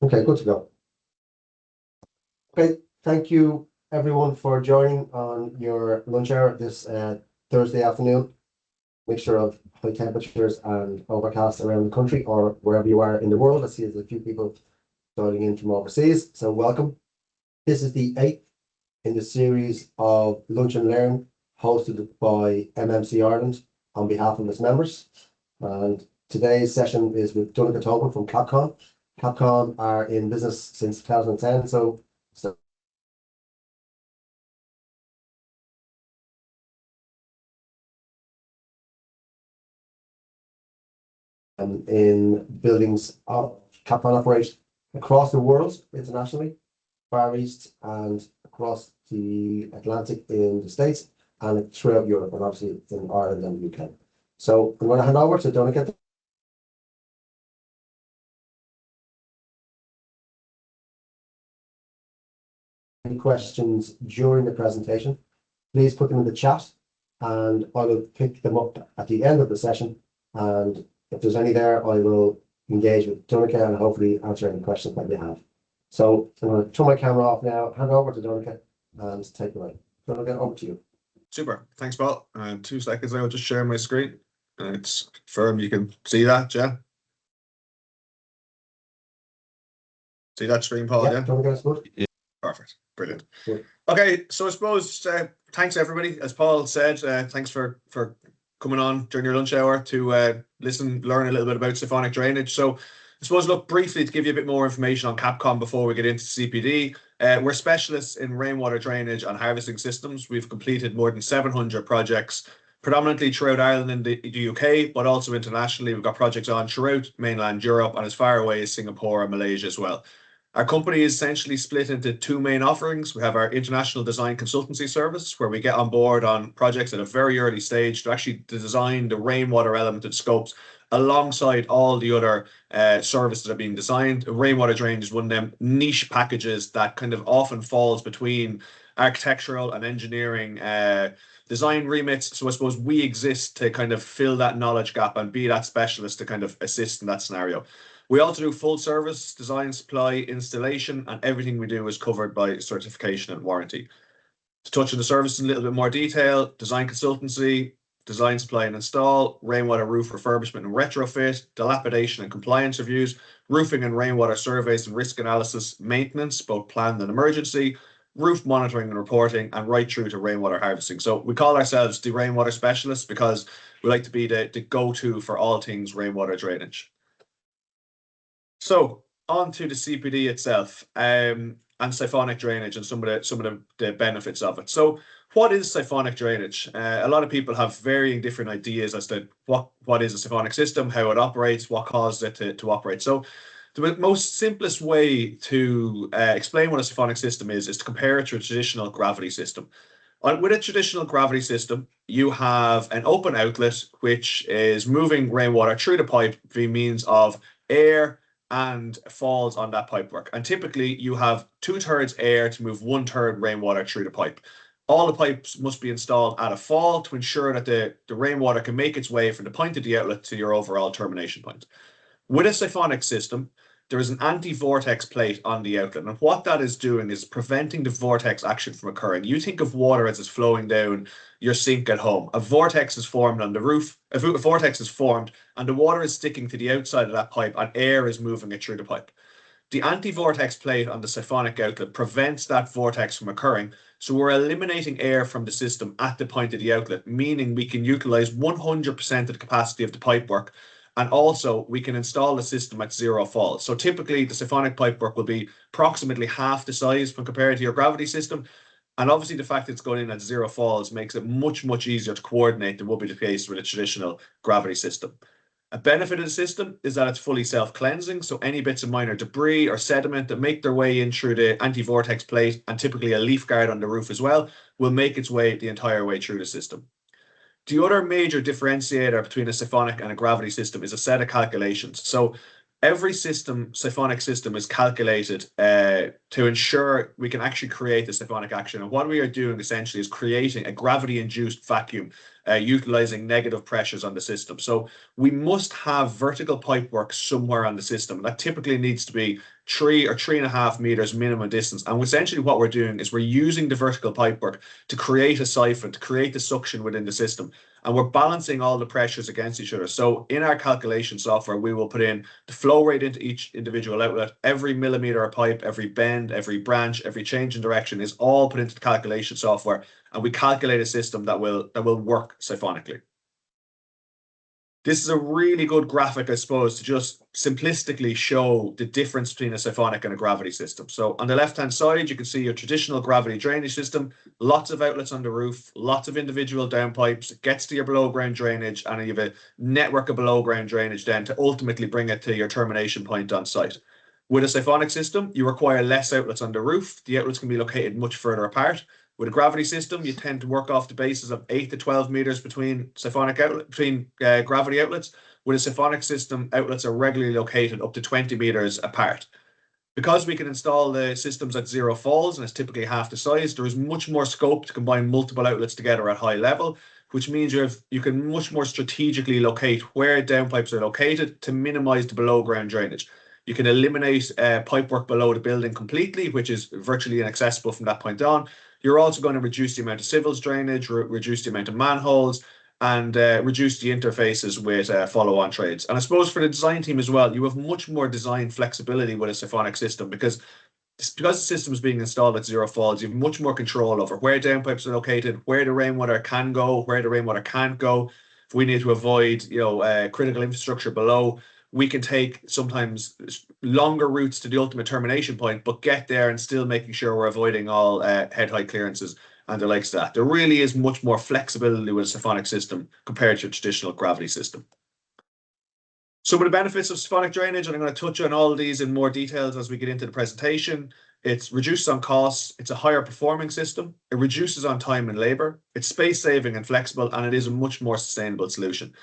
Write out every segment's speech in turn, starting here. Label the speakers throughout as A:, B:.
A: Okay, good to go. Okay, thank you everyone for joining on your lunch hour this Thursday afternoon. Mixture of high temperatures and overcast around the country or wherever you are in the world. I see there's a few people dialing in from overseas, so welcome. This is the 8th in the series of Lunch and Learn hosted by MMC Ireland on behalf of its members. And today's session is with Donncha Tobin from Capcon. Capcon are in business since 2010, so in buildings of Capcon operate across the world internationally, Far East and across the Atlantic in the States and throughout Europe, and obviously in Ireland and the UK. So I'm going to hand over to Donncha. Any questions during the presentation, please put them in the chat and I will pick them up at the end of the session. And if there's any there, I will engage with Donncha and hopefully answer any questions that you have. So I'm going to turn my camera off now, hand over to Donncha and take it away. Donncha, over to you.
B: Super. Thanks, Paul. 2 seconds, I'll just share my screen. And it's confirmed you can see that, yeah? See that screen, Paul?
A: Yeah, Donncha, good.
B: Yeah. Perfect. Brilliant.
A: Good.
B: Okay, so I suppose thanks everybody. As Paul said, thanks for coming on during your lunch hour to listen, learn a little bit about siphonic drainage. So I suppose, look, briefly to give you a bit more information on Capcon before we get into CPD. We're specialists in rainwater drainage and harvesting systems. We've completed more than 700 projects, predominantly throughout Ireland and the UK, but also internationally. We've got projects on throughout mainland Europe and as far away as Singapore and Malaysia as well. Our company is essentially split into 2 main offerings. We have our international design consultancy service, where we get on board on projects at a very early stage to actually design the rainwater element of scopes alongside all the other services that are being designed. Rainwater drainage is one of them niche packages that kind of often falls between architectural and engineering design remits. So I suppose we exist to kind of fill that knowledge gap and be that specialist to kind of assist in that scenario. We also do full service, design, supply, installation, and everything we do is covered by certification and warranty. To touch on the services in a little bit more detail, design consultancy, design, supply and install, rainwater roof refurbishment and retrofit, dilapidation and compliance reviews, roofing and rainwater surveys and risk analysis, maintenance, both planned and emergency, roof monitoring and reporting, and right through to rainwater harvesting. So we call ourselves the rainwater specialists because we like to be the go-to for all things rainwater drainage. So on to the CPD itself and siphonic drainage and some of the benefits of it. So what is siphonic drainage? A lot of people have varying different ideas as to what is a siphonic system, how it operates, what causes it to operate. So the most simplest way to explain what a siphonic system is to compare it to a traditional gravity system. With a traditional gravity system, you have an open outlet which is moving rainwater through the pipe via means of air and falls on that pipework. And typically you have 2/3 air to move 1/3 rainwater through the pipe. All the pipes must be installed at a fall to ensure that the rainwater can make its way from the point of the outlet to your overall termination point. With a siphonic system, there is an anti-vortex plate on the outlet. And what that is doing is preventing the vortex action from occurring. You think of water as it's flowing down your sink at home. A vortex is formed on the roof. A vortex is formed and the water is sticking to the outside of that pipe and air is moving it through the pipe. The anti-vortex plate on the siphonic outlet prevents that vortex from occurring. So we're eliminating air from the system at the point of the outlet, meaning we can utilize 100% of the capacity of the pipework. And also we can install the system at 0 fall. So typically the siphonic pipework will be approximately half the size when compared to your gravity system. And obviously the fact that it's going in at 0 falls makes it much, much easier to coordinate than would be the case with a traditional gravity system. A benefit of the system is that it's fully self-cleansing. So any bits of minor debris or sediment that make their way in through the anti-vortex plate and typically a leaf guard on the roof as well will make its way the entire way through the system. The other major differentiator between a siphonic and a gravity system is a set of calculations. So every siphonic system is calculated to ensure we can actually create the siphonic action. And what we are doing essentially is creating a gravity-induced vacuum, utilizing negative pressures on the system. So we must have vertical pipework somewhere on the system. That typically needs to be 3 or 3.5 meters minimum distance. And essentially what we're doing is we're using the vertical pipework to create a siphon, to create the suction within the system. And we're balancing all the pressures against each other. So in our calculation software, we will put in the flow rate into each individual outlet. Every millimeter of pipe, every bend, every branch, every change in direction is all put into the calculation software. And we calculate a system that will work siphonically. This is a really good graphic, I suppose, to just simplistically show the difference between a siphonic and a gravity system. So on the left-hand side, you can see your traditional gravity drainage system, lots of outlets on the roof, lots of individual downpipes, it gets to your below-ground drainage, and you have a network of below-ground drainage then to ultimately bring it to your termination point on site. With a siphonic system, you require less outlets on the roof. The outlets can be located much further apart. With a gravity system, you tend to work off the basis of 8 to 12 meters between gravity outlets. With a siphonic system, outlets are regularly located up to 20 meters apart. Because we can install the systems at zero falls and it's typically half the size, there is much more scope to combine multiple outlets together at high level, which means you can much more strategically locate where downpipes are located to minimize the below ground drainage. You can eliminate pipework below the building completely, which is virtually inaccessible from that point on. You're also going to reduce the amount of civils drainage, reduce the amount of manholes, and reduce the interfaces with follow-on trades. And I suppose for the design team as well, you have much more design flexibility with a siphonic system because the system is being installed at zero falls, you have much more control over where downpipes are located, where the rainwater can go, where the rainwater can't go. If we need to avoid, critical infrastructure below, we can take sometimes longer routes to the ultimate termination point, but get there and still making sure we're avoiding all head height clearances and the likes of that. There really is much more flexibility with a siphonic system compared to a traditional gravity system. Some of the benefits of siphonic drainage, and I'm going to touch on all of these in more details as we get into the presentation. It's reduced on costs, it's a higher performing system, it reduces on time and labor, it's space saving and flexible, and it is a much more sustainable solution.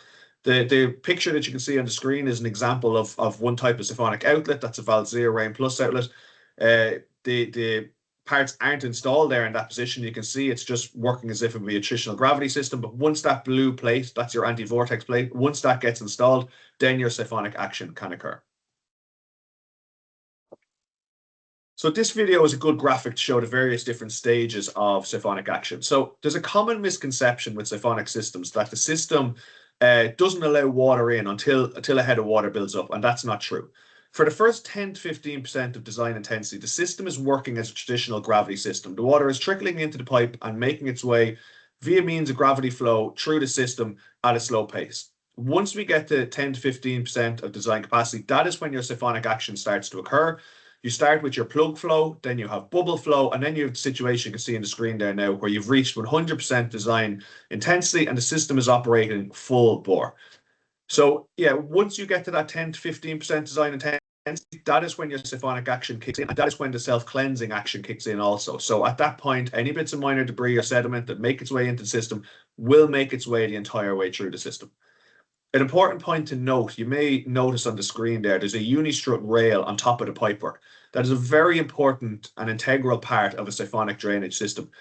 B: The picture that you can see on the screen is an example of one type of siphonic outlet. That's a Valzir Rain Plus outlet. The parts aren't installed there in that position. You can see it's just working as if it would be a traditional gravity system. But once that blue plate, that's your anti-vortex plate, once that gets installed, then your siphonic action can occur. So this video is a good graphic to show the various different stages of siphonic action. So there's a common misconception with siphonic systems that the system doesn't allow water in until a head of water builds up, and that's not true. For the first 10 to 15% of design intensity, the system is working as a traditional gravity system. The water is trickling into the pipe and making its way via means of gravity flow through the system at a slow pace. Once we get to 10 to 15% of design capacity, that is when your siphonic action starts to occur. You start with your plug flow, then you have bubble flow, and then you have the situation you can see on the screen there now where you've reached 100% design intensity and the system is operating full bore. So yeah, once you get to that 10 to 15% design intensity, that is when your siphonic action kicks in, and that is when the self-cleansing action kicks in also. So at that point, any bits of minor debris or sediment that make its way into the system will make its way the entire way through the system. An important point to note, you may notice on the screen there's a unistrut rail on top of the pipework. That is a very important and integral part of a siphonic drainage system.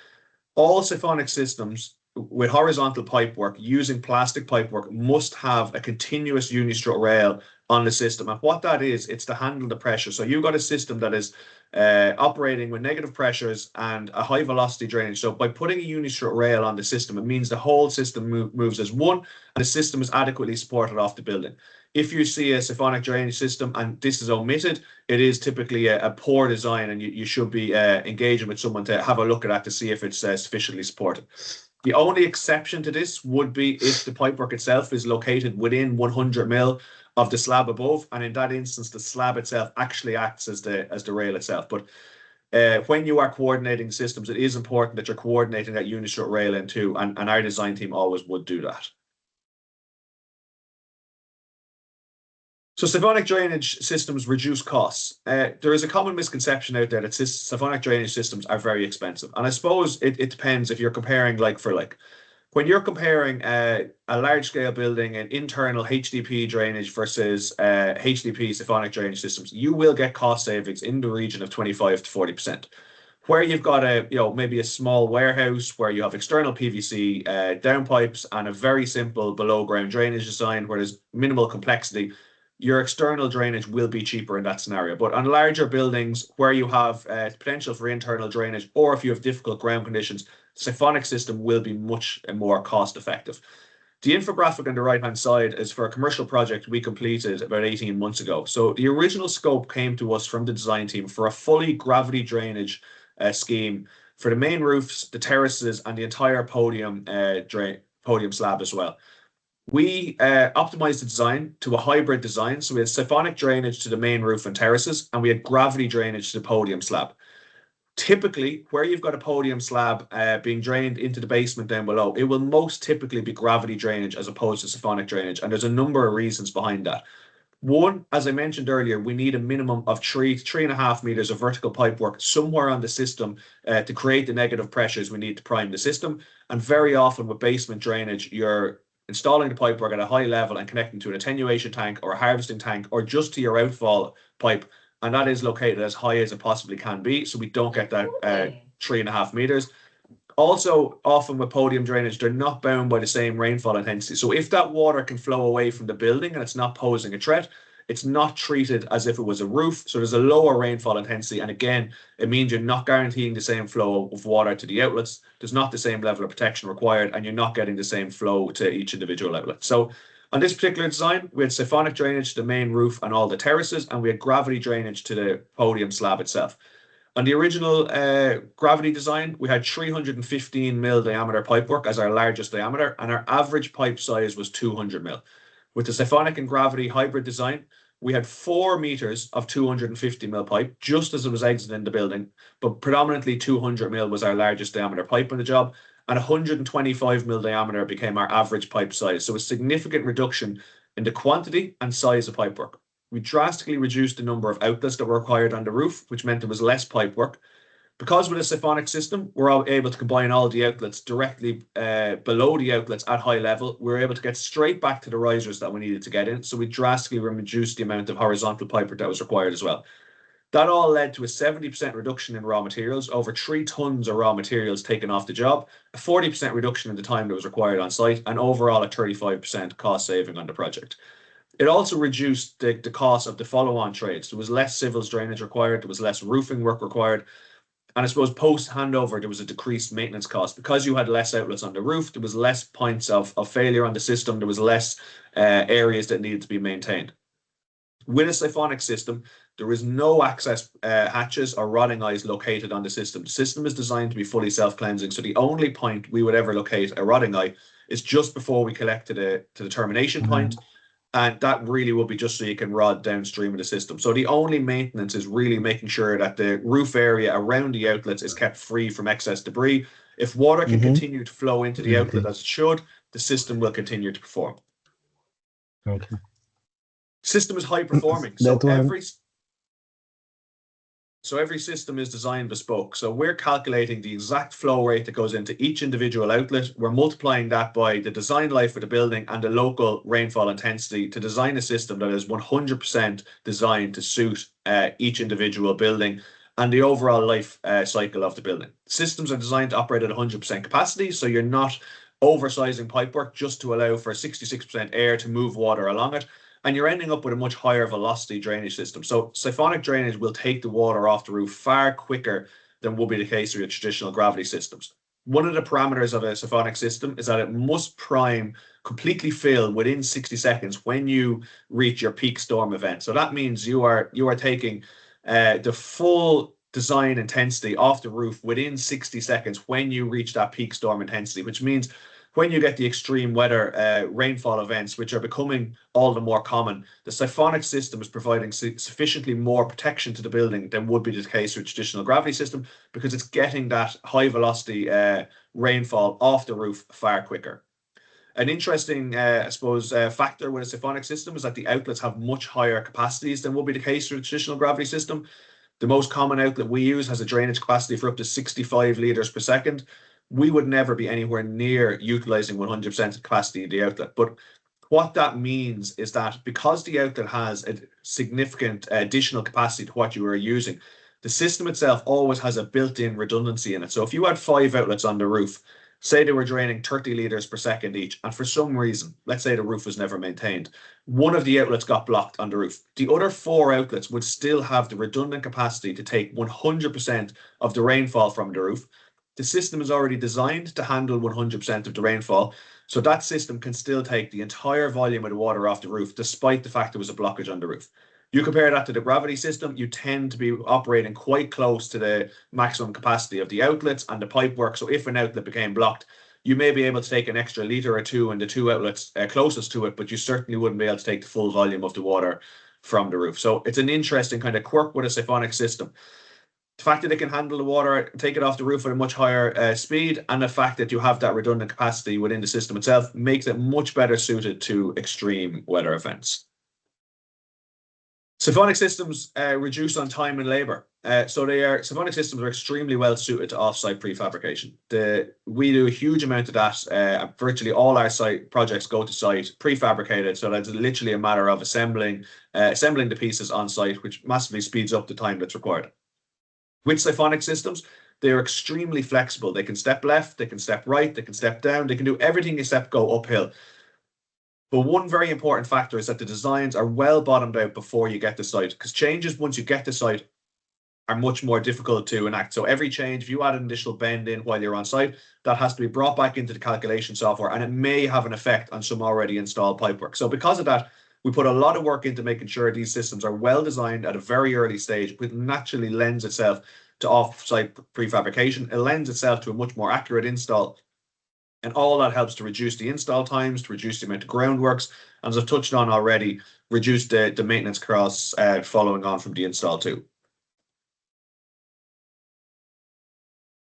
B: All siphonic systems with horizontal pipework using plastic pipework must have a continuous unistrut rail on the system. And what that is, it's to handle the pressure. So you've got a system that is operating with negative pressures and a high velocity drainage. So by putting a unistrut rail on the system, it means the whole system moves as one and the system is adequately supported off the building. If you see a siphonic drainage system and this is omitted, it is typically a poor design, and you should be engaging with someone to have a look at that to see if it's sufficiently supported. The only exception to this would be if the pipework itself is located within 100 mil of the slab above, and in that instance, the slab itself actually acts as the rail itself. But when you are coordinating systems, it is important that you're coordinating that unistrut rail in too, and our design team always would do that. So siphonic drainage systems reduce costs. There is a common misconception out there that siphonic drainage systems are very expensive. And I suppose it depends if you're comparing like for like. When you're comparing a large-scale building and internal HDP drainage versus HDP siphonic drainage systems, you will get cost savings in the region of 25 to 40%. Where you've got maybe a small warehouse where you have external PVC downpipes and a very simple below-ground drainage design where there's minimal complexity, your external drainage will be cheaper in that scenario. But on larger buildings where you have potential for internal drainage, or if you have difficult ground conditions, siphonic system will be much more cost effective. The infographic on the right-hand side is for a commercial project we completed about 18 months ago. So the original scope came to us from the design team for a fully gravity drainage scheme for the main roofs, the terraces, and the entire podium slab as well. We optimized the design to a hybrid design. So we had siphonic drainage to the main roof and terraces, and we had gravity drainage to the podium slab. Typically, where you've got a podium slab being drained into the basement down below, it will most typically be gravity drainage as opposed to siphonic drainage. And there's a number of reasons behind that. One, as I mentioned earlier, we need a minimum of 3 to 3.5 meters of vertical pipework somewhere on the system to create the negative pressures we need to prime the system. And very often with basement drainage, you're installing the pipework at a high level and connecting to an attenuation tank or a harvesting tank or just to your outfall pipe. And that is located as high as it possibly can be. So we don't get that 3.5 meters. Also, often with podium drainage, they're not bound by the same rainfall intensity. So if that water can flow away from the building and it's not posing a threat, it's not treated as if it was a roof. So there's a lower rainfall intensity. And again, it means you're not guaranteeing the same flow of water to the outlets. There's not the same level of protection required, and you're not getting the same flow to each individual outlet. So on this particular design, we had siphonic drainage to the main roof and all the terraces, and we had gravity drainage to the podium slab itself. On the original gravity design, we had 315 mil diameter pipework as our largest diameter, and our average pipe size was 200 mil. With the siphonic and gravity hybrid design, we had 4 meters of 250 mil pipe, just as it was exiting the building, but predominantly 200 mil was our largest diameter pipe on the job, and 125 mil diameter became our average pipe size. So a significant reduction in the quantity and size of pipework. We drastically reduced the number of outlets that were required on the roof, which meant there was less pipework. Because with a siphonic system, we're able to combine all the outlets directly below the outlets at high level. We're able to get straight back to the risers that we needed to get in. So we drastically reduced the amount of horizontal pipework that was required as well. That all led to a 70% reduction in raw materials, over 3 tons of raw materials taken off the job, a 40% reduction in the time that was required on site, and overall a 35% cost saving on the project. It also reduced the cost of the follow-on trades. There was less civils drainage required, there was less roofing work required, and I suppose post-handover, there was a decreased maintenance cost. Because you had less outlets on the roof, there was less points of failure on the system, there was less areas that needed to be maintained. With a siphonic system, there is no access hatches or rotting eyes located on the system. The system is designed to be fully self-cleansing, so the only point we would ever locate a rotting eye is just before we collect to the termination point, and that really will be just so you can rod downstream of the system. So the only maintenance is really making sure that the roof area around the outlets is kept free from excess debris. If water can continue to flow into the outlet as it should, the system will continue to perform.
C: Okay.
B: System is high performing. So every system is designed bespoke. So we're calculating the exact flow rate that goes into each individual outlet. We're multiplying that by the design life of the building and the local rainfall intensity to design a system that is 100% designed to suit each individual building and the overall life cycle of the building. Systems are designed to operate at 100% capacity, so you're not oversizing pipework just to allow for 66% air to move water along it. And you're ending up with a much higher velocity drainage system. So siphonic drainage will take the water off the roof far quicker than would be the case with traditional gravity systems. One of the parameters of a siphonic system is that it must prime completely fill within 60 seconds when you reach your peak storm event. So that means you are taking the full design intensity off the roof within 60 seconds when you reach that peak storm intensity, which means when you get the extreme weather rainfall events, which are becoming all the more common, the siphonic system is providing sufficiently more protection to the building than would be the case with traditional gravity system, because it's getting that high velocity rainfall off the roof far quicker. An interesting, factor with a siphonic system is that the outlets have much higher capacities than would be the case with a traditional gravity system. The most common outlet we use has a drainage capacity for up to 65 litres per second. We would never be anywhere near utilizing 100% of capacity of the outlet. But what that means is that because the outlet has a significant additional capacity to what you are using, the system itself always has a built-in redundancy in it. So if you had 5 outlets on the roof, Say they were draining 30 litres per second each, and for some reason, let's say the roof was never maintained, one of the outlets got blocked on the roof. The other 4 outlets would still have the redundant capacity to take 100% of the rainfall from the roof. The system is already designed to handle 100% of the rainfall, so that system can still take the entire volume of the water off the roof, despite the fact there was a blockage on the roof. You compare that to the gravity system, you tend to be operating quite close to the maximum capacity of the outlets and the pipework. So if an outlet became blocked, you may be able to take an extra litre or two in the 2 outlets closest to it, but you certainly wouldn't be able to take the full volume of the water from the roof. So it's an interesting kind of quirk with a siphonic system. The fact that it can handle the water, take it off the roof at a much higher speed, and the fact that you have that redundant capacity within the system itself makes it much better suited to extreme weather events. Siphonic systems reduce on time and labor. Siphonic systems are extremely well suited to offsite prefabrication. We do a huge amount of that. Virtually all our site projects go to site prefabricated, so that's literally a matter of assembling the pieces on site, which massively speeds up the time that's required. With siphonic systems, they are extremely flexible. They can step left, they can step right, they can step down, they can do everything except go uphill. But one very important factor is that the designs are well bottomed out before you get to site, because changes once you get to site are much more difficult to enact. So every change, if you add an additional bend in while you're on site, that has to be brought back into the calculation software, and it may have an effect on some already installed pipework. So because of that, we put a lot of work into making sure these systems are well designed at a very early stage, which naturally lends itself to off-site prefabrication. It lends itself to a much more accurate install. And all that helps to reduce the install times, to reduce the amount of groundworks, and as I've touched on already, reduce the maintenance costs following on from the install too.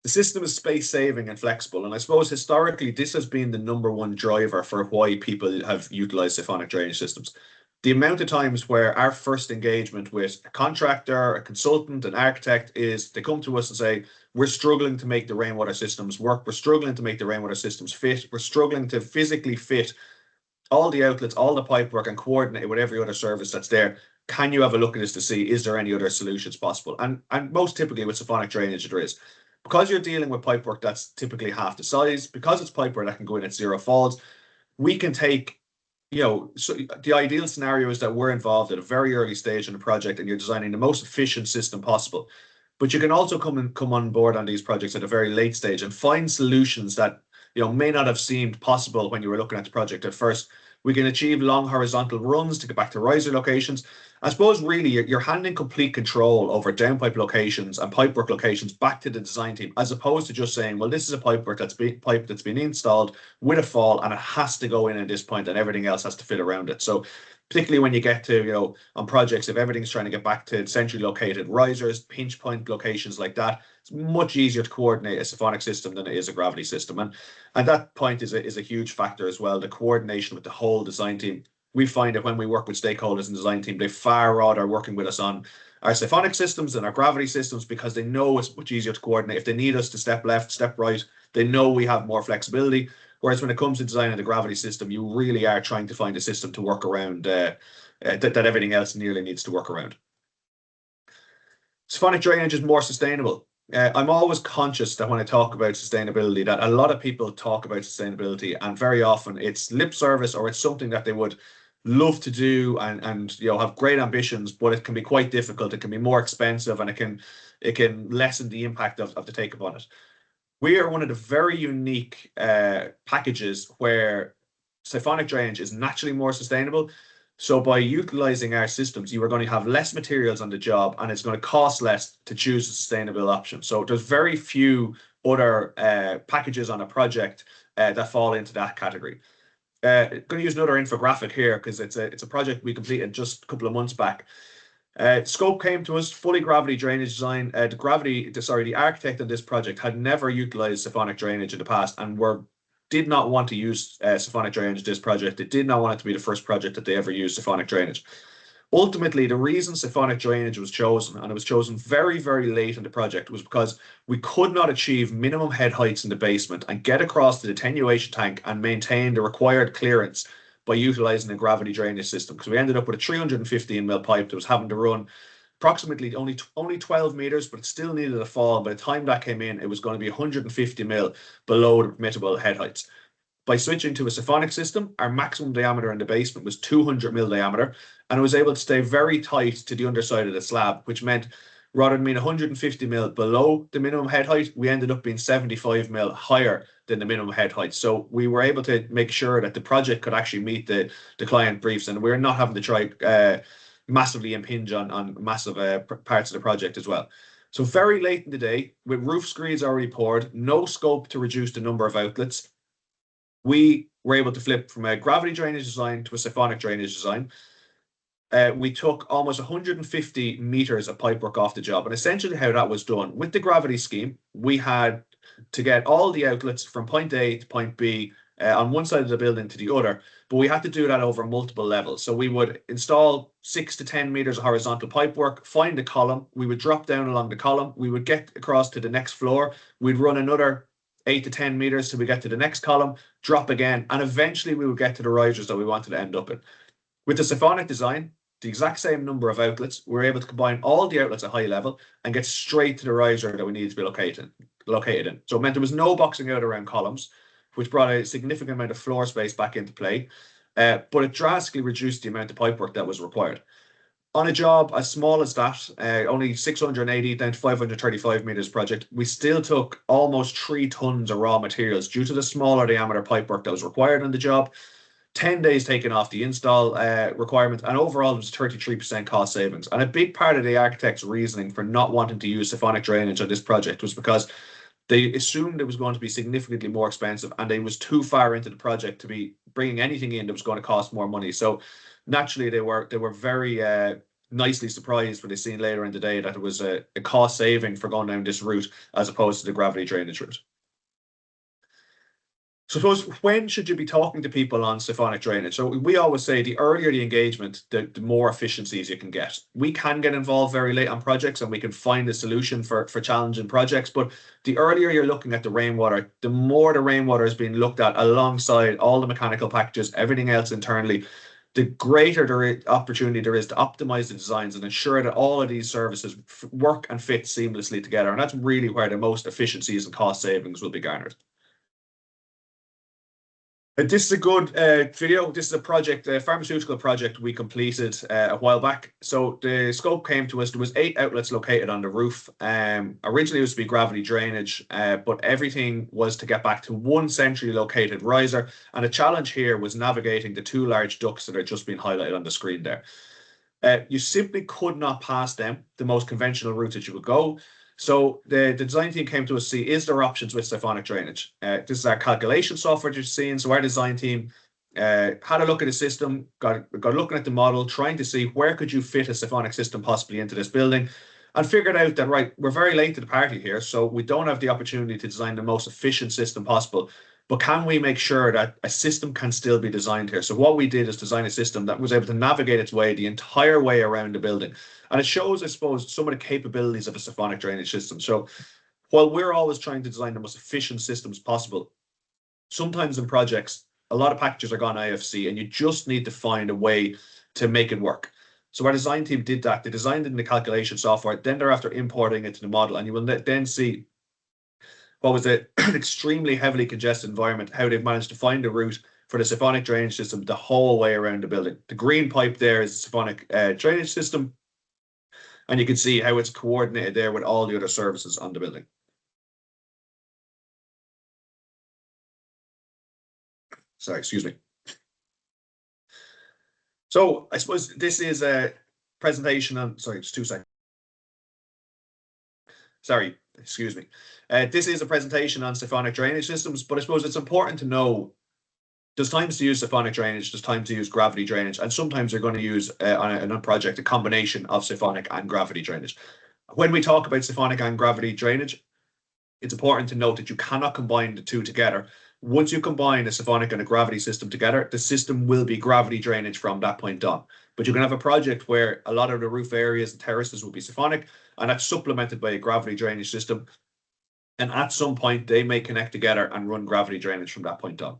B: The system is space saving and flexible, and I suppose historically this has been the #1 driver for why people have utilized siphonic drainage systems. The amount of times where our first engagement with a contractor, a consultant, an architect is they come to us and say, we're struggling to make the rainwater systems work, we're struggling to make the rainwater systems fit, we're struggling to physically fit all the outlets, all the pipework, and coordinate with every other service that's there. Can you have a look at this to see, is there any other solutions possible? And most typically with siphonic drainage there is. Because you're dealing with pipework that's typically half the size, because it's pipework that can go in at 0 falls, we can take, so the ideal scenario is that we're involved at a very early stage in the project and you're designing the most efficient system possible. But you can also come on board on these projects at a very late stage and find solutions that may not have seemed possible when you were looking at the project at first. We can achieve long horizontal runs to get back to riser locations. I suppose really you're handing complete control over downpipe locations and pipework locations back to the design team, as opposed to just saying, well, this is a pipework that's been installed with a fall and it has to go in at this point and everything else has to fit around it. So particularly when you get to, on projects, if everything's trying to get back to centrally located risers, pinch point locations like that, it's much easier to coordinate a siphonic system than it is a gravity system. And that point is a huge factor as well, the coordination with the whole design team. We find that when we work with stakeholders in the design team, they far rather working with us on our siphonic systems than our gravity systems, because they know it's much easier to coordinate. If they need us to step left, step right, they know we have more flexibility. Whereas when it comes to designing the gravity system, you really are trying to find a system to work around that everything else nearly needs to work around. Siphonic drainage is more sustainable. I'm always conscious that when I talk about sustainability, that a lot of people talk about sustainability, and very often it's lip service or it's something that they would love to do and have great ambitions, but it can be quite difficult. It can be more expensive, and it can lessen the impact of the take up on it. We are one of the very unique packages where siphonic drainage is naturally more sustainable. So by utilizing our systems, you are going to have less materials on the job, and it's going to cost less to choose a sustainable option. So there's very few other packages on a project that fall into that category. Going to use another infographic here because it's a project we completed just a couple of months back. Scope came to us, fully gravity drainage design. The architect of this project had never utilized siphonic drainage in the past and did not want to use siphonic drainage in this project. They did not want it to be the first project that they ever used siphonic drainage. Ultimately, the reason siphonic drainage was chosen, and it was chosen very, very late in the project, was because we could not achieve minimum head heights in the basement and get across the attenuation tank and maintain the required clearance by utilizing a gravity drainage system, because we ended up with a 315 mil pipe that was having to run approximately only 12 meters, but it still needed a fall. By the time that came in, it was going to be 150 mil below the permissible head heights. By switching to a siphonic system, our maximum diameter in the basement was 200 mil diameter, and it was able to stay very tight to the underside of the slab, which meant rather than being 150 mil below the minimum head height, we ended up being 75 mil higher than the minimum head height. So we were able to make sure that the project could actually meet the client briefs, and we're not having to try massively impinge on massive parts of the project as well. So very late in the day, with roof screeds already poured, no scope to reduce the number of outlets, we were able to flip from a gravity drainage design to a siphonic drainage design. We took almost 150 meters of pipework off the job. And essentially how that was done, with the gravity scheme, we had to get all the outlets from point A to point B on one side of the building to the other, but we had to do that over multiple levels. So we would install 6 to 10 meters of horizontal pipework, find a column, we would drop down along the column, we would get across to the next floor, we'd run another 8 to 10 meters till we get to the next column, drop again, and eventually we would get to the risers that we wanted to end up in. With the siphonic design, the exact same number of outlets, we were able to combine all the outlets at high level and get straight to the riser that we needed to be located in. So it meant there was no boxing out around columns, which brought a significant amount of floor space back into play, but it drastically reduced the amount of pipework that was required. On a job as small as that, only 680 down to 535 meters project, we still took almost 3 tons of raw materials due to the smaller diameter pipework that was required on the job. 10 days taken off the install requirement, and overall it was 33% cost savings. And a big part of the architect's reasoning for not wanting to use siphonic drainage on this project was because they assumed it was going to be significantly more expensive, and they was too far into the project to be bringing anything in that was going to cost more money. So naturally, they were very nicely surprised when they seen later in the day that it was a cost saving for going down this route as opposed to the gravity drainage route. So I suppose, when should you be talking to people on siphonic drainage? So we always say the earlier the engagement, the more efficiencies you can get. We can get involved very late on projects and we can find a solution for challenging projects, but the earlier you're looking at the rainwater, the more the rainwater is being looked at alongside all the mechanical packages, everything else internally, the greater the opportunity there is to optimize the designs and ensure that all of these services work and fit seamlessly together. And that's really where the most efficiencies and cost savings will be garnered. This is a good video. This is a project, a pharmaceutical project we completed a while back. So the scope came to us. There was 8 outlets located on the roof. Originally it was to be gravity drainage, but everything was to get back to one centrally located riser. And the challenge here was navigating the 2 large ducts that are just being highlighted on the screen there. You simply could not pass them, the most conventional route that you would go. So the design team came to us to see, is there options with siphonic drainage? This is our calculation software you're seeing. So our design team had a look at the system, got looking at the model, trying to see where could you fit a siphonic system possibly into this building, and figured out that, right, we're very late to the party here, so we don't have the opportunity to design the most efficient system possible. But can we make sure that a system can still be designed here? So what we did is design a system that was able to navigate its way the entire way around the building. And it shows, I suppose, some of the capabilities of a siphonic drainage system. So while we're always trying to design the most efficient systems possible, sometimes in projects, a lot of packages are gone IFC and you just need to find a way to make it work. So our design team did that. They designed it in the calculation software. Then they're after importing it to the model, and you will then see what was an extremely heavily congested environment, how they've managed to find a route for the siphonic drainage system the whole way around the building. The green pipe there is the siphonic drainage system, and you can see how it's coordinated there with all the other services on the building. Sorry, excuse me. So I suppose this is a presentation on, sorry, just 2 seconds. Sorry, excuse me. This is a presentation on siphonic drainage systems, but I suppose it's important to know there's times to use siphonic drainage, there's times to use gravity drainage, and sometimes you're going to use on a project a combination of siphonic and gravity drainage. When we talk about siphonic and gravity drainage, it's important to note that you cannot combine the 2 together. Once you combine a siphonic and a gravity system together, the system will be gravity drainage from that point on. But you can have a project where a lot of the roof areas and terraces will be siphonic, and that's supplemented by a gravity drainage system. And at some point, they may connect together and run gravity drainage from that point on.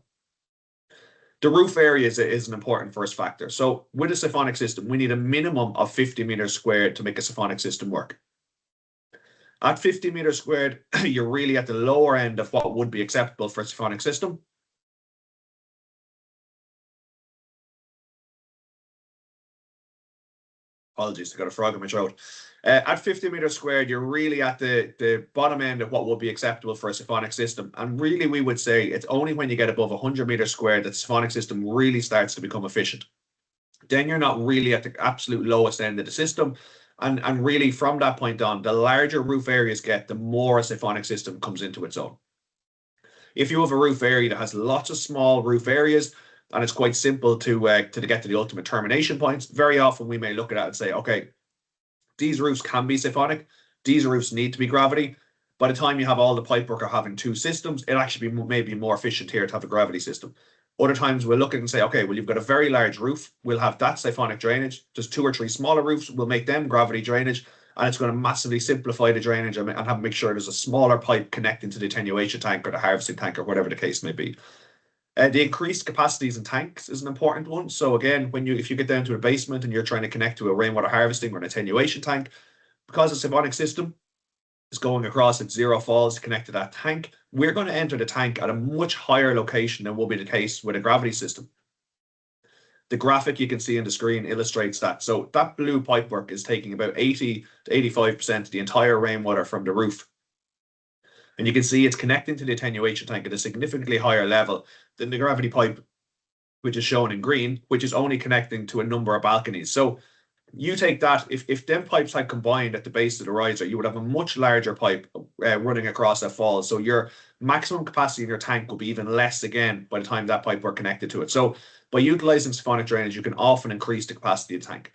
B: The roof area is an important first factor. So with a siphonic system, we need a minimum of 50 meters squared to make a siphonic system work. At 50 meters squared, you're really at the lower end of what would be acceptable for a siphonic system. Apologies, I got a frog in my throat. At 50 meters squared, you're really at the bottom end of what would be acceptable for a siphonic system. And really, we would say it's only when you get above 100 meters squared that the siphonic system really starts to become efficient. Then you're not really at the absolute lowest end of the system. And really, from that point on, the larger roof areas get, the more a siphonic system comes into its own. If you have a roof area that has lots of small roof areas, and it's quite simple to get to the ultimate termination points, very often we may look at that and say, okay, these roofs can be siphonic. These roofs need to be gravity. By the time you have all the pipework or having two systems, it actually may be more efficient here to have a gravity system. Other times we'll look at it and say, okay, well, you've got a very large roof. We'll have that siphonic drainage. Just 2 or 3 smaller roofs. We'll make them gravity drainage. And it's going to massively simplify the drainage and have make sure there's a smaller pipe connecting to the attenuation tank or the harvesting tank or whatever the case may be. The increased capacities in tanks is an important one. So again, if you get down to a basement and you're trying to connect to a rainwater harvesting or an attenuation tank, because the siphonic system is going across at 0 falls to connect to that tank, we're going to enter the tank at a much higher location than will be the case with a gravity system. The graphic you can see on the screen illustrates that. So that blue pipework is taking about 80 to 85% of the entire rainwater from the roof. And you can see it's connecting to the attenuation tank at a significantly higher level than the gravity pipe, which is shown in green, which is only connecting to a number of balconies. So you take that, if them pipes had combined at the base of the riser, you would have a much larger pipe running across that fall. So your maximum capacity in your tank will be even less again by the time that pipe were connected to it. So by utilizing siphonic drainage, you can often increase the capacity of the tank.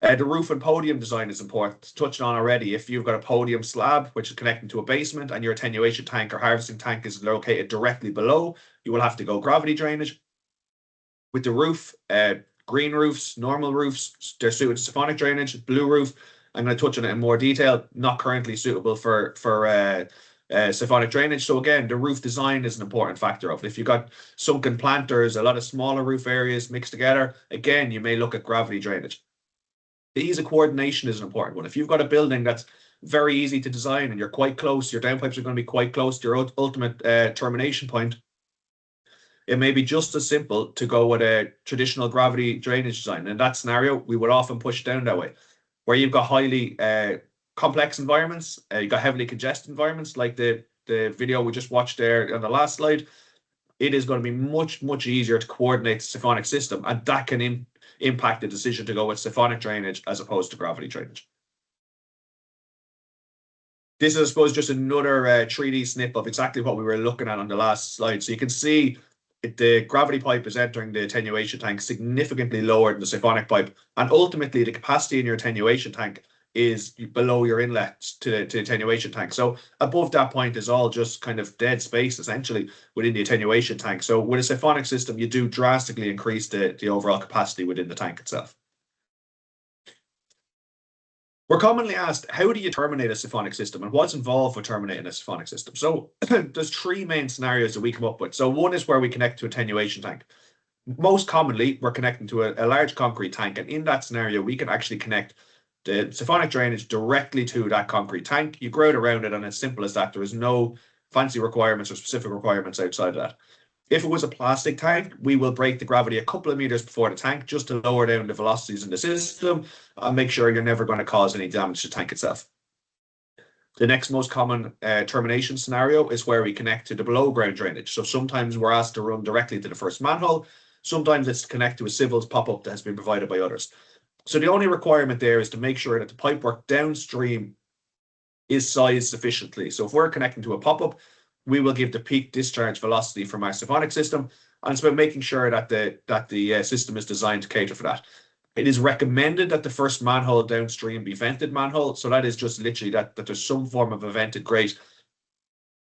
B: The roof and podium design is important. Touched on already, if you've got a podium slab, which is connecting to a basement, and your attenuation tank or harvesting tank is located directly below, you will have to go gravity drainage. With the roof, green roofs, normal roofs, they're suited to siphonic drainage. Blue roof, I'm going to touch on it in more detail, not currently suitable for siphonic drainage. So again, the roof design is an important factor of it. If you've got sunken planters, a lot of smaller roof areas mixed together, again, you may look at gravity drainage. The ease of coordination is an important one. If you've got a building that's very easy to design and you're quite close, your downpipes are going to be quite close to your ultimate termination point, it may be just as simple to go with a traditional gravity drainage design. In that scenario, we would often push down that way. Where you've got highly complex environments, you've got heavily congested environments, like the video we just watched there on the last slide, it is going to be much, much easier to coordinate the siphonic system, and that can impact the decision to go with siphonic drainage as opposed to gravity drainage. This is, I suppose, just another 3D snip of exactly what we were looking at on the last slide. So you can see the gravity pipe is entering the attenuation tank significantly lower than the siphonic pipe. And ultimately, the capacity in your attenuation tank is below your inlet to the attenuation tank. So above that point is all just kind of dead space, essentially, within the attenuation tank. So with a siphonic system, you do drastically increase the overall capacity within the tank itself. We're commonly asked, how do you terminate a siphonic system and what's involved with terminating a siphonic system? So there's 3 main scenarios that we come up with. So one is where we connect to attenuation tank. Most commonly, we're connecting to a large concrete tank. And in that scenario, we can actually connect the siphonic drainage directly to that concrete tank. You grout around it, and as simple as that. There is no fancy requirements or specific requirements outside of that. If it was a plastic tank, we will break the gravity a couple of meters before the tank just to lower down the velocities in the system and make sure you're never going to cause any damage to the tank itself. The next most common termination scenario is where we connect to the below ground drainage. So sometimes we're asked to run directly to the first manhole. Sometimes it's to connect to a civils pop-up that has been provided by others. So the only requirement there is to make sure that the pipework downstream is sized sufficiently. So if we're connecting to a pop-up, we will give the peak discharge velocity from our siphonic system, and it's about making sure that the system is designed to cater for that. It is recommended that the first manhole downstream be vented manhole. So that is just literally that there's some form of a vented grate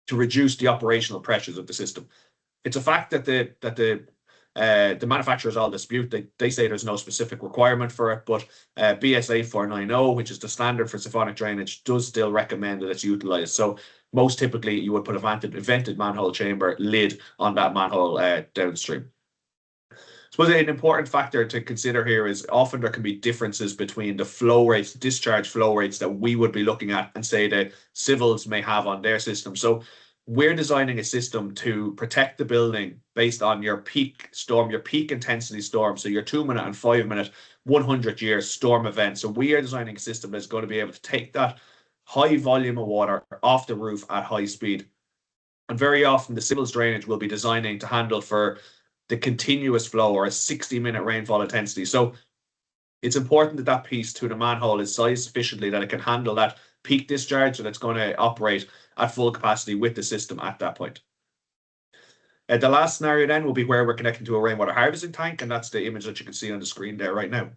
B: to reduce the operational pressures of the system. It's a fact that the manufacturers all dispute. They say there's no specific requirement for it, but BS 8490, which is the standard for siphonic drainage, does still recommend that it's utilized. So most typically, you would put a vented manhole chamber lid on that manhole downstream. suppose an important factor to consider here is often there can be differences between the flow rates, discharge flow rates that we would be looking at and say the civils may have on their system. So we're designing a system to protect the building based on your peak storm, your peak intensity storm. So your 2-minute and 5-minute, 100-year storm event. So we are designing a system that's going to be able to take that high volume of water off the roof at high speed. And very often the civils drainage will be designing to handle for the continuous flow or a 60-minute rainfall intensity. So it's important that that piece to the manhole is sized sufficiently that it can handle that peak discharge and it's going to operate at full capacity with the system at that point. The last scenario then will be where we're connecting to a rainwater harvesting tank, and that's the image that you can see on the screen there right now.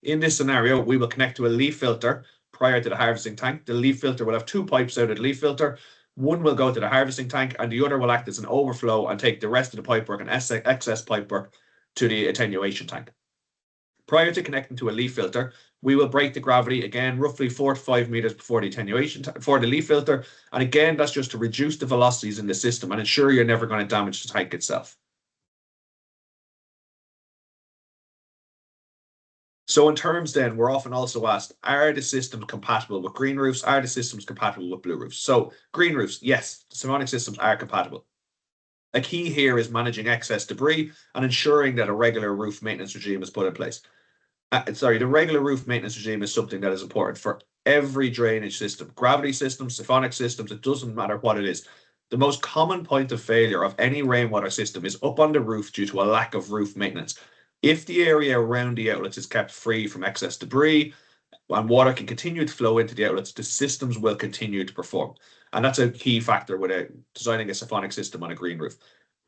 B: In this scenario, we will connect to a leaf filter prior to the harvesting tank. The leaf filter will have 2 pipes out of the leaf filter. One will go to the harvesting tank and the other will act as an overflow and take the rest of the pipework and excess pipework to the attenuation tank. Prior to connecting to a leaf filter, we will break the gravity again, roughly 4 to 5 meters before the attenuation for the leaf filter. And again, that's just to reduce the velocities in the system and ensure you're never going to damage the tank itself. So in terms then, we're often also asked, are the systems compatible with green roofs? Are the systems compatible with blue roofs? So green roofs, yes, Siphonic systems are compatible. A key here is managing excess debris and ensuring that a regular roof maintenance regime is put in place. The regular roof maintenance regime is something that is important for every drainage system, gravity systems, siphonic systems, it doesn't matter what it is. The most common point of failure of any rainwater system is up on the roof due to a lack of roof maintenance. If the area around the outlets is kept free from excess debris and water can continue to flow into the outlets, the systems will continue to perform. And that's a key factor with designing a siphonic system on a green roof.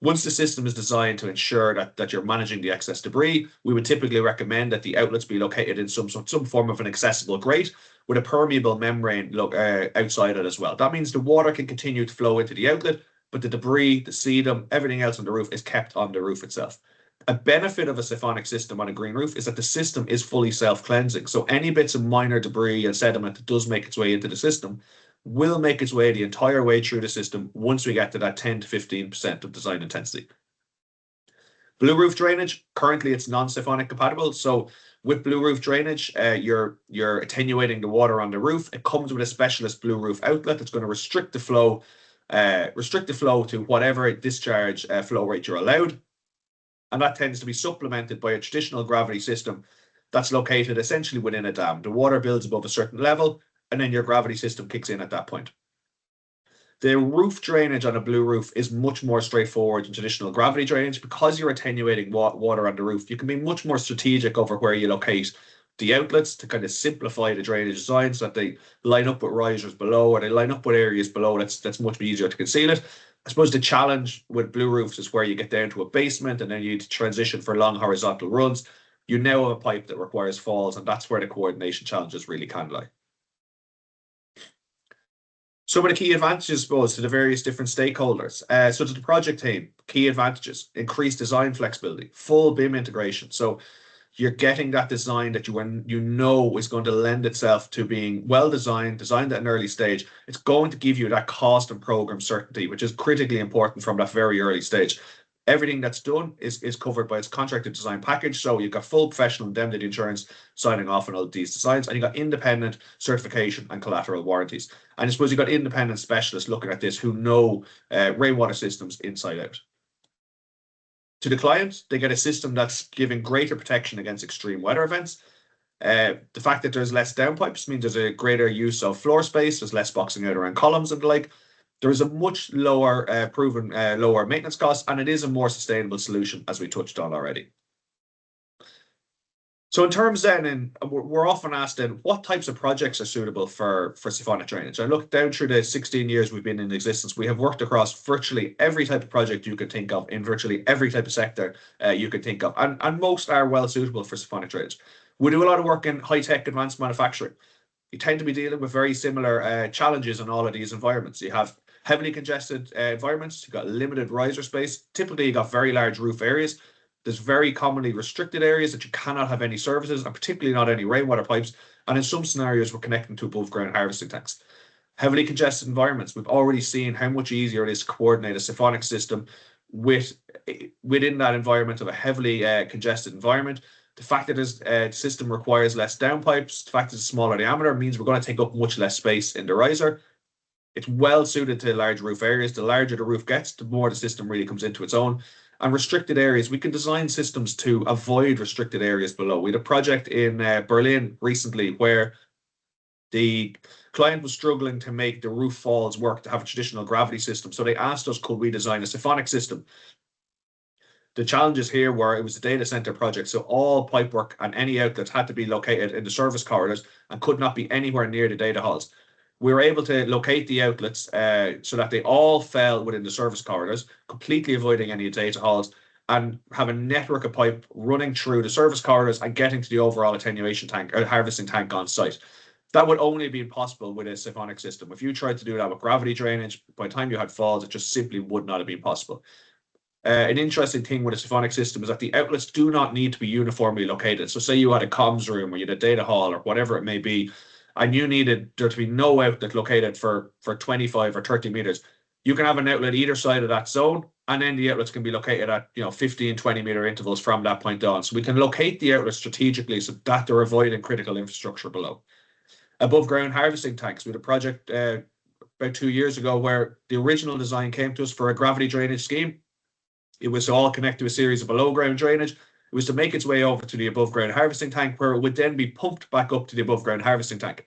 B: Once the system is designed to ensure that you're managing the excess debris, we would typically recommend that the outlets be located in some form of an accessible grate with a permeable membrane outside it as well. That means the water can continue to flow into the outlet, but the debris, the sedum, everything else on the roof is kept on the roof itself. A benefit of a siphonic system on a green roof is that the system is fully self-cleansing. So any bits of minor debris and sediment that does make its way into the system will make its way the entire way through the system once we get to that 10 to 15% of design intensity. Blue roof drainage, currently it's non-siphonic compatible. So with blue roof drainage, you're attenuating the water on the roof. It comes with a specialist blue roof outlet that's going to restrict the flow to whatever discharge flow rate you're allowed. And that tends to be supplemented by a traditional gravity system that's located essentially within a dam. The water builds above a certain level, and then your gravity system kicks in at that point. The roof drainage on a blue roof is much more straightforward than traditional gravity drainage. Because you're attenuating water on the roof, you can be much more strategic over where you locate the outlets to kind of simplify the drainage design so that they line up with risers below or they line up with areas below that's much easier to conceal it. I suppose the challenge with blue roofs is where you get down to a basement and then you need to transition for long horizontal runs. You now have a pipe that requires falls, and that's where the coordination challenges really can lie. Some of the key advantages, I suppose, to the various different stakeholders. So to the project team, key advantages: increased design flexibility, full BIM integration. So you're getting that design that you know is going to lend itself to being well designed at an early stage. It's going to give you that cost and program certainty, which is critically important from that very early stage. Everything that's done is covered by its contracted design package. So you've got full professional indemnity insurance signing off on all these designs, and you've got independent certification and collateral warranties. And I suppose you've got independent specialists looking at this who know rainwater systems inside out. To the client, they get a system that's giving greater protection against extreme weather events. The fact that there's less downpipes means there's a greater use of floor space, there's less boxing out around columns and the like. There is a much lower lower maintenance cost, and it is a more sustainable solution, as we touched on already. So in terms then, we're often asked then, what types of projects are suitable for siphonic drainage? I look down through the 16 years we've been in existence. We have worked across virtually every type of project you could think of in virtually every type of sector you could think of. And most are well suitable for siphonic drainage. We do a lot of work in high-tech advanced manufacturing. You tend to be dealing with very similar challenges in all of these environments. You have heavily congested environments. You've got limited riser space. Typically, you've got very large roof areas. There's very commonly restricted areas that you cannot have any services, and particularly not any rainwater pipes. And in some scenarios, we're connecting to above ground harvesting tanks. Heavily congested environments. We've already seen how much easier it is to coordinate a siphonic system within that environment of a heavily congested environment. The fact that this system requires less downpipes, the fact that it's a smaller diameter means we're going to take up much less space in the riser. It's well suited to large roof areas. The larger the roof gets, the more the system really comes into its own. And restricted areas, we can design systems to avoid restricted areas below. We had a project in Berlin recently where the client was struggling to make the roof falls work to have a traditional gravity system. So they asked us, could we design a siphonic system? The challenges here were it was a data center project, so all pipework and any outlets had to be located in the service corridors and could not be anywhere near the data halls. We were able to locate the outlets so that they all fell within the service corridors, completely avoiding any data halls, and have a network of pipe running through the service corridors and getting to the overall attenuation tank or harvesting tank on site. That would only be possible with a siphonic system. If you tried to do that with gravity drainage, by the time you had falls, it just simply would not have been possible. An interesting thing with a siphonic system is that the outlets do not need to be uniformly located. So say you had a comms room or you had a data hall or whatever it may be, and you needed there to be no outlet located for 25 or 30 meters. You can have an outlet either side of that zone, and then the outlets can be located at 15, 20 meter intervals from that point on. So we can locate the outlets strategically so that they're avoiding critical infrastructure below. Above ground harvesting tanks. We had a project about 2 years ago where the original design came to us for a gravity drainage scheme. It was to all connect to a series of below ground drainage. It was to make its way over to the above ground harvesting tank where it would then be pumped back up to the above ground harvesting tank.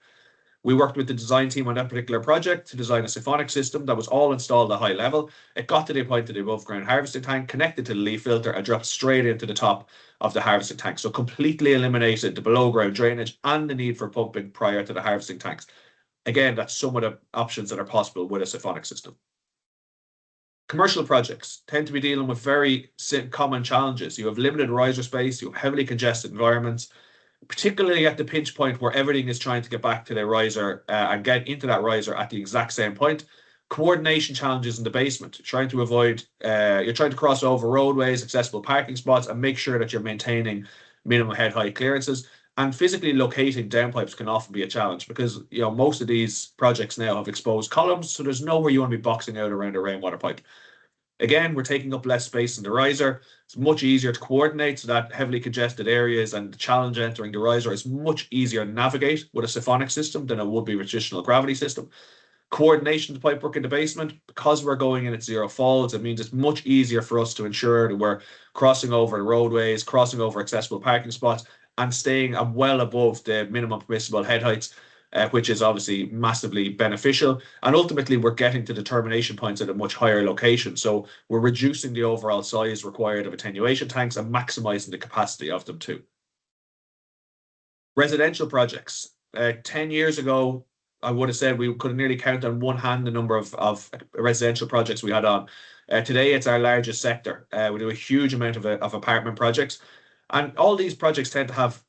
B: We worked with the design team on that particular project to design a siphonic system that was all installed at high level. It got to the point of the above ground harvesting tank, connected to the leaf filter and dropped straight into the top of the harvesting tank. So completely eliminated the below ground drainage and the need for pumping prior to the harvesting tanks. Again, that's some of the options that are possible with a siphonic system. Commercial projects tend to be dealing with very common challenges. You have limited riser space, you have heavily congested environments, particularly at the pinch point where everything is trying to get back to their riser and get into that riser at the exact same point. Coordination challenges in the basement, trying to avoid, you're trying to cross over roadways, accessible parking spots, and make sure that you're maintaining minimum head height clearances. And physically locating downpipes can often be a challenge because most of these projects now have exposed columns, so there's nowhere you want to be boxing out around a rainwater pipe. Again, we're taking up less space in the riser. It's much easier to coordinate so that heavily congested areas and the challenge entering the riser is much easier to navigate with a siphonic system than it would be with a traditional gravity system. Coordination of pipework in the basement, because we're going in at zero falls, it means it's much easier for us to ensure that we're crossing over roadways, crossing over accessible parking spots, and staying well above the minimum permissible head heights, which is obviously massively beneficial. And ultimately, we're getting to determination points at a much higher location. So we're reducing the overall size required of attenuation tanks and maximizing the capacity of them too. Residential projects. 10 years ago, I would have said we could nearly count on one hand the number of residential projects we had on. Today, it's our largest sector. We do a huge amount of apartment projects. And all these projects tend to have,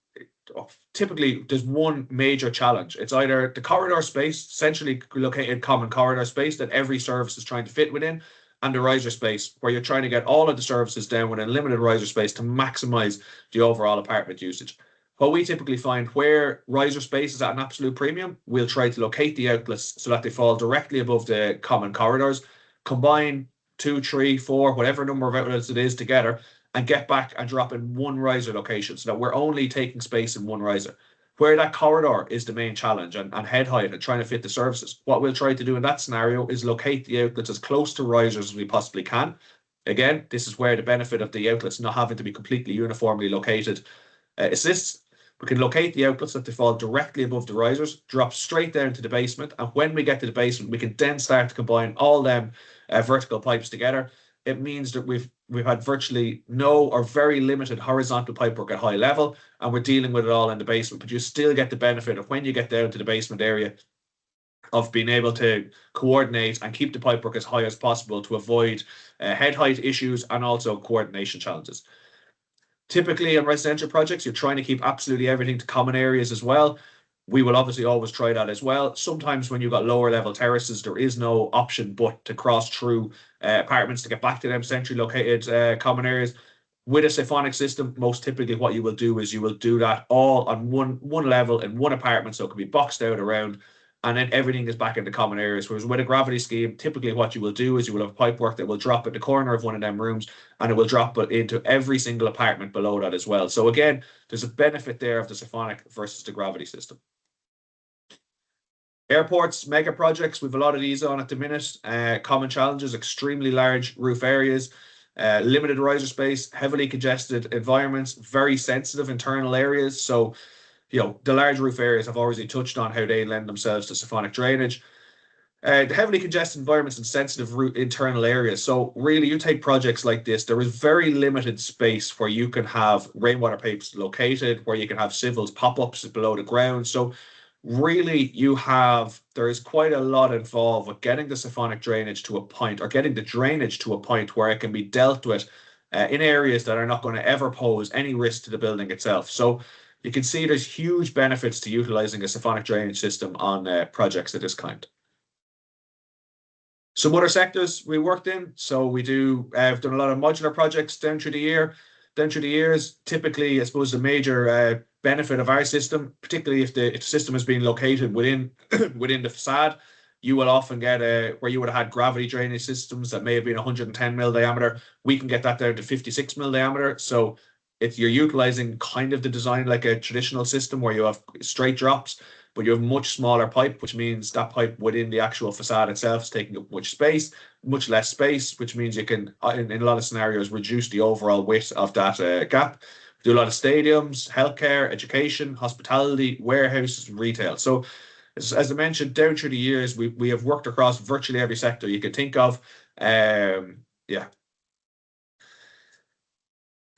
B: typically, there's one major challenge. It's either the corridor space, centrally located common corridor space that every service is trying to fit within, and the riser space, where you're trying to get all of the services down within limited riser space to maximize the overall apartment usage. What we typically find where riser space is at an absolute premium, we'll try to locate the outlets so that they fall directly above the common corridors, combine 2, 3, 4, whatever number of outlets it is together, and get back and drop in one riser location so that we're only taking space in one riser. Where that corridor is the main challenge and head height and trying to fit the services. What we'll try to do in that scenario is locate the outlets as close to risers as we possibly can. Again, this is where the benefit of the outlets not having to be completely uniformly located assists. We can locate the outlets that they fall directly above the risers, drop straight down to the basement, and when we get to the basement, we can then start to combine all them vertical pipes together. It means that we've had virtually no or very limited horizontal pipework at high level, and we're dealing with it all in the basement. But you still get the benefit of when you get down to the basement area of being able to coordinate and keep the pipework as high as possible to avoid head height issues and also coordination challenges. Typically in residential projects, you're trying to keep absolutely everything to common areas as well. We will obviously always try that as well. Sometimes when you've got lower level terraces, there is no option but to cross through apartments to get back to them centrally located common areas. With a siphonic system, most typically what you will do is you will do that all on one level in one apartment, so it can be boxed out around and then everything is back into common areas. Whereas with a gravity scheme, typically what you will do is you will have pipework that will drop at the corner of one of them rooms, and it will drop into every single apartment below that as well. So again, there's a benefit there of the siphonic versus the gravity system. Airports, mega projects, we've a lot of these on at the minute. Common challenges, extremely large roof areas, limited riser space, heavily congested environments, very sensitive internal areas. So, the large roof areas I've already touched on how they lend themselves to siphonic drainage. The heavily congested environments and sensitive internal areas. So really, you take projects like this, there is very limited space where you can have rainwater pipes located, where you can have civils pop-ups below the ground. So really, there is quite a lot involved with getting the siphonic drainage to a point, or getting the drainage to a point where it can be dealt with in areas that are not going to ever pose any risk to the building itself. So you can see there's huge benefits to utilizing a siphonic drainage system on projects of this kind. Some other sectors we worked in. So we've done a lot of modular projects down through the years. Typically, I suppose the major benefit of our system, particularly if the system is being located within the facade, you will often get where you would have had gravity drainage systems that may have been 110 mil diameter. We can get that down to 56 mil diameter. So if you're utilizing kind of the design like a traditional system where you have straight drops, but you have much smaller pipe, which means that pipe within the actual facade itself is taking up much less space, which means you can, in a lot of scenarios, reduce the overall width of that gap. We do a lot of stadiums, healthcare, education, hospitality, warehouses, and retail. So as I mentioned, down through the years, we have worked across virtually every sector you could think of.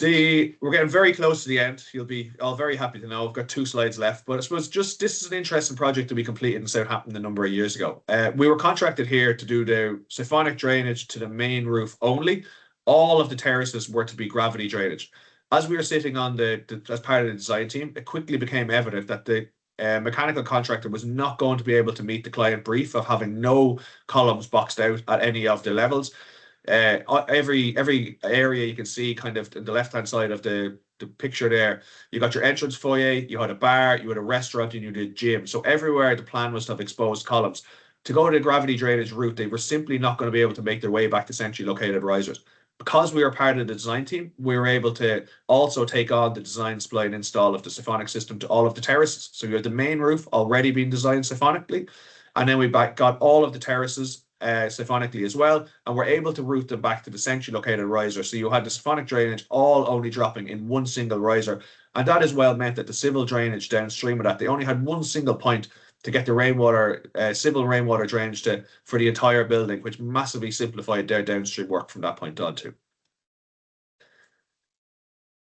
B: We're getting very close to the end. You'll be all very happy to know I've got 2 slides left, but I suppose this is an interesting project that we completed in Southampton a number of years ago. We were contracted here to do the siphonic drainage to the main roof only. All of the terraces were to be gravity drainage. As we were sitting on as part of the design team, it quickly became evident that the mechanical contractor was not going to be able to meet the client brief of having no columns boxed out at any of the levels. Every area you can see kind of on the left-hand side of the picture there, you got your entrance foyer, you had a bar, you had a restaurant, and you did a gym. So everywhere the plan was to have exposed columns. To go to the gravity drainage route, they were simply not going to be able to make their way back to centrally located risers. Because we were part of the design team, we were able to also take on the design, supply, and install of the siphonic system to all of the terraces. So you had the main roof already being designed siphonically, and then we got all of the terraces siphonically as well, and we're able to route them back to the centrally located riser. So you had the siphonic drainage all only dropping in one single riser, and that as well meant that the civil drainage downstream of that, they only had one single point to get the civil rainwater drainage for the entire building, which massively simplified their downstream work from that point on too.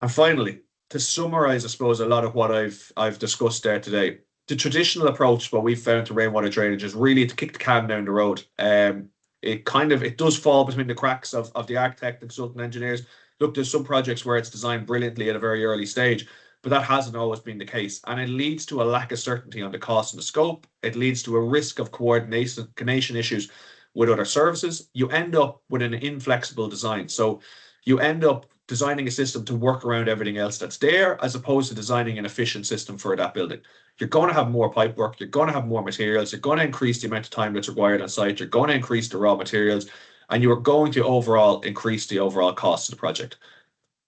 B: And finally, to summarize, I suppose, a lot of what I've discussed there today, the traditional approach, what we've found to rainwater drainage, is really to kick the can down the road. It does fall between the cracks of the architect and consultant engineers. Look, there's some projects where it's designed brilliantly at a very early stage, but that hasn't always been the case. And it leads to a lack of certainty on the cost and the scope. It leads to a risk of coordination issues with other services. You end up with an inflexible design. So you end up designing a system to work around everything else that's there, as opposed to designing an efficient system for that building. You're going to have more pipe work, you're going to have more materials, you're going to increase the amount of time that's required on site, you're going to increase the raw materials, and you are going to overall increase the overall cost of the project.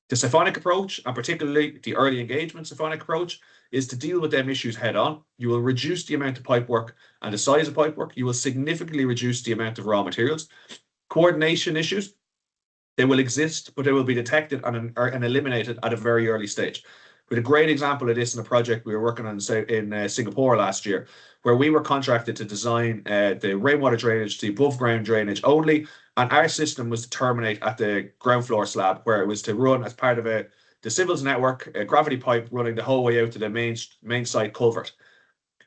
B: The siphonic approach, and particularly the early engagement siphonic approach, is to deal with them issues head on. You will reduce the amount of pipe work and the size of pipe work. You will significantly reduce the amount of raw materials. Coordination issues, they will exist, but they will be detected and eliminated at a very early stage. We had a great example of this in a project we were working on in Singapore last year, where we were contracted to design the rainwater drainage, the above ground drainage only, and our system was to terminate at the ground floor slab, where it was to run as part of the civils network, a gravity pipe running the whole way out to the main site culvert.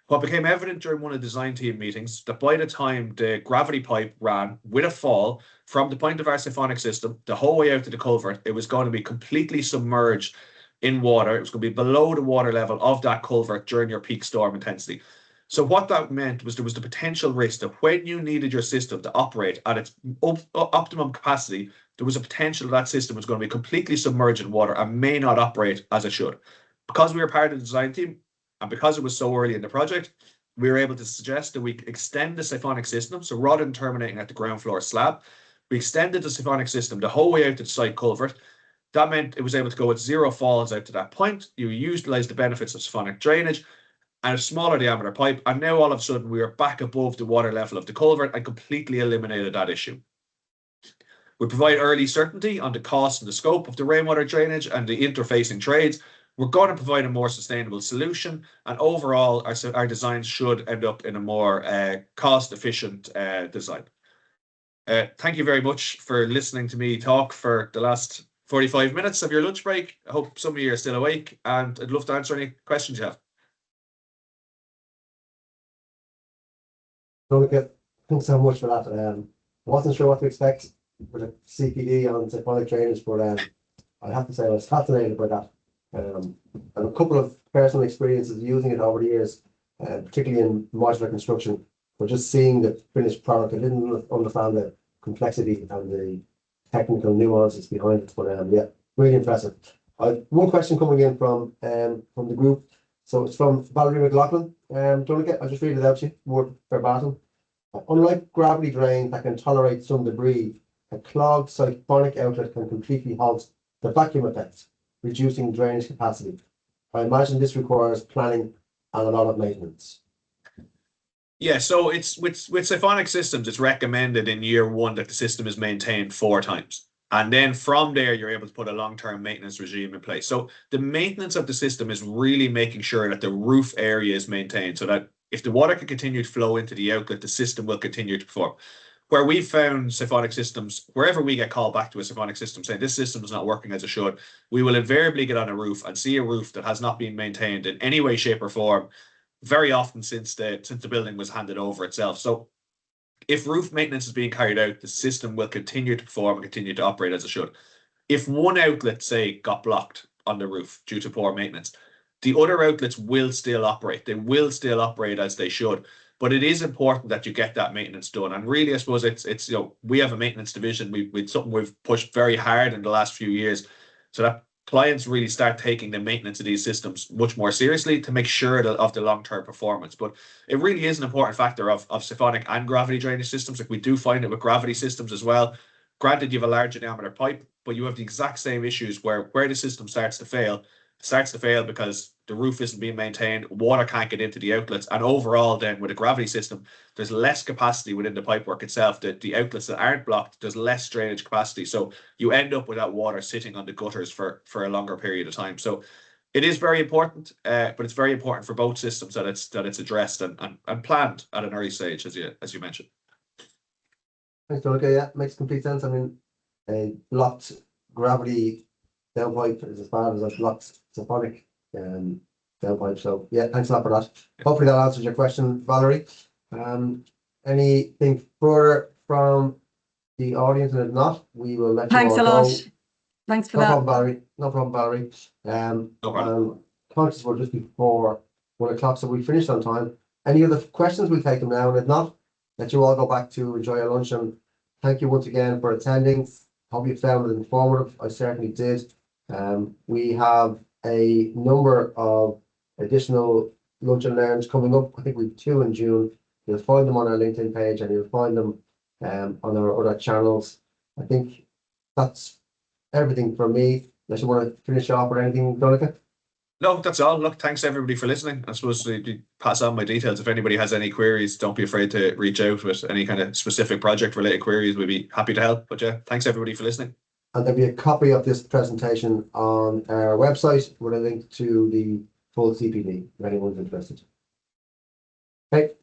B: What became evident during one of the design team meetings, that by the time the gravity pipe ran with a fall from the point of our siphonic system, the whole way out to the culvert, it was going to be completely submerged in water. It was going to be below the water level of that culvert during your peak storm intensity. So what that meant was there was the potential risk that when you needed your system to operate at its optimum capacity, there was a potential that system was going to be completely submerged in water and may not operate as it should. Because we were part of the design team, and because it was so early in the project, we were able to suggest that we extend the siphonic system. So rather than terminating at the ground floor slab, we extended the siphonic system the whole way out to the site culvert. That meant it was able to go with 0 falls out to that point. You utilise the benefits of siphonic drainage and a smaller diameter pipe. And now all of a sudden we are back above the water level of the culvert and completely eliminated that issue. We provide early certainty on the cost and the scope of the rainwater drainage and the interfacing trades. We're going to provide a more sustainable solution, and overall our designs should end up in a more cost-efficient design. Thank you very much for listening to me talk for the last 45 minutes of your lunch break. I hope some of you are still awake, and I'd love to answer any questions you have.
A: Veronica, thanks so much for that. I wasn't sure what to expect with a CPD on siphonic drainage, but I have to say I was fascinated by that. And a couple of personal experiences using it over the years, particularly in modular construction, but just seeing the finished product, I didn't understand the complexity and the technical nuances behind it. But yeah, really impressive. One question coming in from the group. So it's from Valerie McLaughlin. I'll just read it out to you, word verbatim. Unlike gravity drain that can tolerate some debris, a clogged siphonic outlet can completely halt the vacuum effect, reducing drainage capacity. I imagine this requires planning and a lot of maintenance.
B: Yeah, so it's with siphonic systems, it's recommended in year 1 that the system is maintained 4 times. And then from there, you're able to put a long-term maintenance regime in place. So the maintenance of the system is really making sure that the roof area is maintained so that if the water can continue to flow into the outlet, the system will continue to perform. Where we've found siphonic systems, wherever we get called back to a siphonic system saying this system is not working as it should, we will invariably get on a roof and see a roof that has not been maintained in any way, shape, or form very often since the building was handed over itself. So if roof maintenance is being carried out, the system will continue to perform and continue to operate as it should. If one outlet, say, got blocked on the roof due to poor maintenance, the other outlets will still operate. They will still operate as they should. But it is important that you get that maintenance done. And really, I suppose it's we have a maintenance division. It's something we've pushed very hard in the last few years, so that clients really start taking the maintenance of these systems much more seriously to make sure of the long-term performance. But it really is an important factor of siphonic and gravity drainage systems. Like we do find it with gravity systems as well. Granted, you have a larger diameter pipe, but you have the exact same issues where the system starts to fail. It starts to fail because the roof isn't being maintained, water can't get into the outlets, and overall then with a gravity system, there's less capacity within the pipework itself. The outlets that aren't blocked, there's less drainage capacity, so you end up with that water sitting on the gutters for a longer period of time. So it is very important, but it's very important for both systems that it's addressed and planned at an early stage, as you mentioned.
A: Thanks, Veronica. Yeah, makes complete sense. I mean, a blocked gravity downpipe is as bad as a blocked siphonic downpipe. So yeah, thanks a lot for that. Hopefully that answers your question, Valerie. Anything further from the audience? And if not, we will let
D: Thanks
A: you
D: a
A: all
D: lot.
A: go.
D: Thanks for
A: No
D: that.
A: problem, Valerie. No problem, Valerie.
B: No problem.
A: Conscious we're just before 1 o'clock, so we finished on time. Any other questions? We'll take them now, and if not, let you all go back to enjoy your lunch. And thank you once again for attending. Hope you found it informative. I certainly did. We have a number of additional lunch and learns coming up. I think we've 2 in June. You'll find them on our LinkedIn page, and you'll find them on our other channels. I think that's everything from me. Unless you want to finish off or anything, Veronica?
B: No, that's all. Look, thanks everybody for listening. I suppose you pass on my details. If anybody has any queries, don't be afraid to reach out with any kind of specific project related queries. We'd be happy to help. But yeah, thanks everybody for listening.
A: And there'll be a copy of this presentation on our website with a link to the full CPD if anyone's interested. Okay,